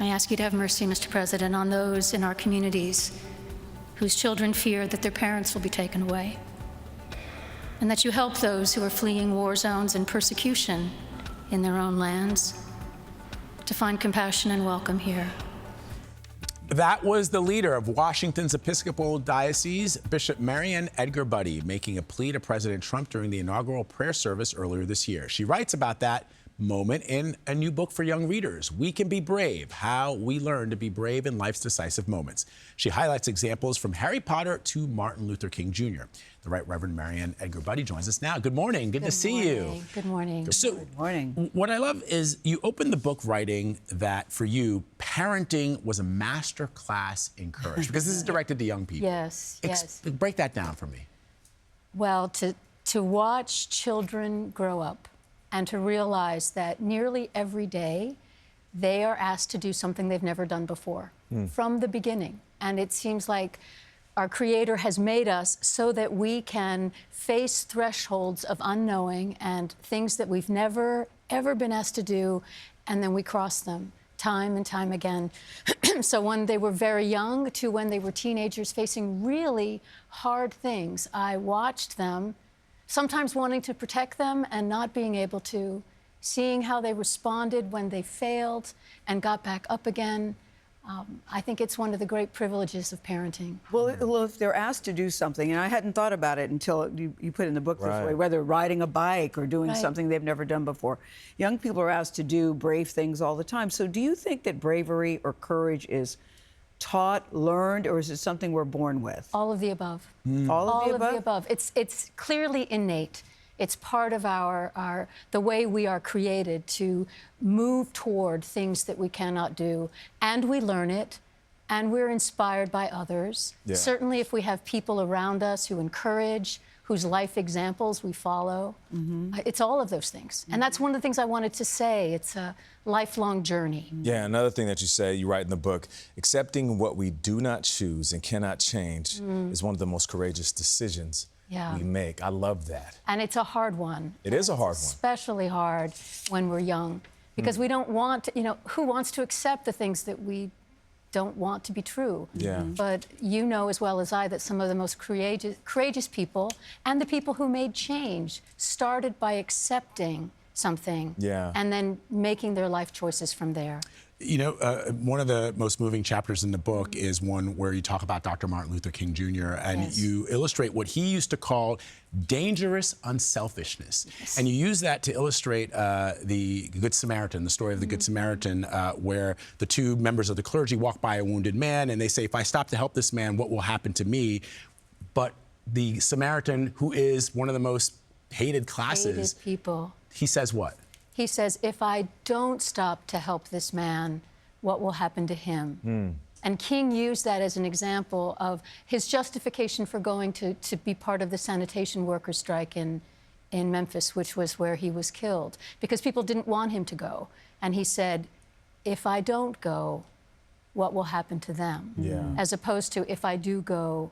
I ask you to have mercy, Mr. President, on those in our communities whose children fear that their parents will be taken away, and that you help those who are fleeing war zones and persecution in their own lands to find compassion and welcome here. That was the leader of Washington's Episcopal Diocese, Bishop Mariann Edgar Budde, making a plea to President Trump during the inaugural prayer service earlier this year. She writes about that moment in a new book for young readers, We Can Be Brave, How We Learn to Be Brave in Life's Decisive Moments. She highlights examples from Harry Potter to Martin Luther King Jr. The Right Reverend Mariann Edgar Budde joins us now. Good morning. Good to see you. Good morning. So, Good morning. What I love is you opened the book writing that for you, parenting was a master class in courage, because this is directed to young people. Yes, yes. Break that down for me. Well, to watch children grow up and to realize that nearly every day they are asked to do something they've never done before from the beginning. And it seems like our Creator has made us so that we can face thresholds of unknowing and things that we've never, ever been asked to do, and then we cross them time and time again. So when they were very young to when they were teenagers facing really hard things, I watched them, sometimes wanting to protect them and not being able to, seeing how they responded when they failed and got back up again. I think it's one of the great privileges of parenting. Well, if they're asked to do something, and I hadn't thought about it until you put in the book this way, whether riding a bike or doing something they've never done before. Young people are asked to do brave things all the time. So do you think that bravery or courage is taught, learned, or is it something we're born with? All of the above. All of the above. It's clearly innate. It's part of the way we are created to move toward things that we cannot do, and we learn it, and we're inspired by others. Yeah. Certainly if we have people around us who encourage, whose life examples we follow. It's all of those things. And that's one of the things I wanted to say. It's a lifelong journey. Yeah, another thing that you say, you write in the book, accepting what we do not choose and cannot change is one of the most courageous decisions we make. I love that. And it's a hard one. It is a hard one. Especially hard when we're young, because we don't want to, who wants to accept the things that we don't want to be true? Yeah. But you know as well as I that some of the most courageous people and the people who made change started by accepting something and then making their life choices from there. One of the most moving chapters in the book is one where you talk about Dr. Martin Luther King Jr. and you illustrate what he used to call dangerous unselfishness. And you use that to illustrate the Good Samaritan, the story of the Good Samaritan, where the two members of the clergy walk by a wounded man and they say, if I stop to help this man, what will happen to me? But the Samaritan, who is one of the most hated classes, people. He says what? He says, if I don't stop to help this man, what will happen to him? And King used that as an example of his justification for going to be part of the sanitation workers' strike in Memphis, which was where he was killed, because people didn't want him to go. And he said, if I don't go, what will happen to them? As opposed to, if I do go,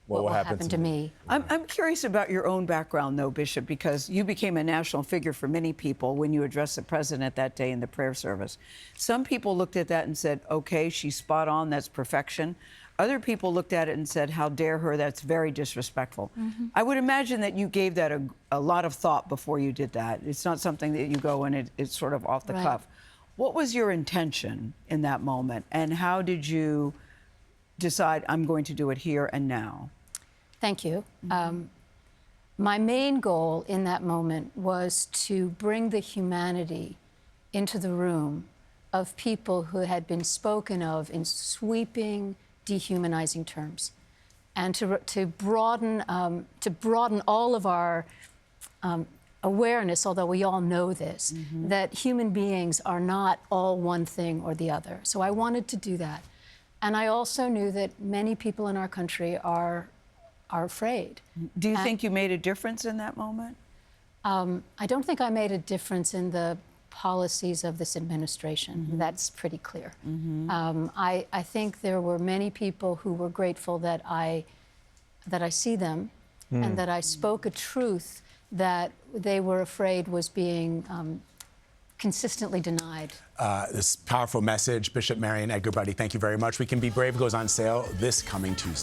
what will happen to me? I'm curious about your own background, though, Bishop, because you became a national figure for many people when you addressed the president that day in the prayer service. Some people looked at that and said, okay, she's spot on, that's perfection. Other people looked at it and said, how dare her, that's very disrespectful. I would imagine that you gave that a lot of thought before you did that. It's not something that you go and it's sort of off the cuff. What was your intention in that moment, and how did you decide, I'm going to do it here and now? Thank you. My main goal in that moment was to bring the humanity into the room of people who had been spoken of in sweeping, dehumanizing terms, and to broaden all of our awareness, although we all know this, that human beings are not all one thing or the other. So I wanted to do that. And I also knew that many people in our country are afraid. Do you think you made a difference in that moment? I don't think I made a difference in the policies of this administration. That's pretty clear. I think there were many people who were grateful that I see them and that I spoke a truth that they were afraid was being consistently denied. This powerful message. Bishop Mariann Edgar Budde, thank you very much. We Can Be Brave goes on sale this coming Tuesday.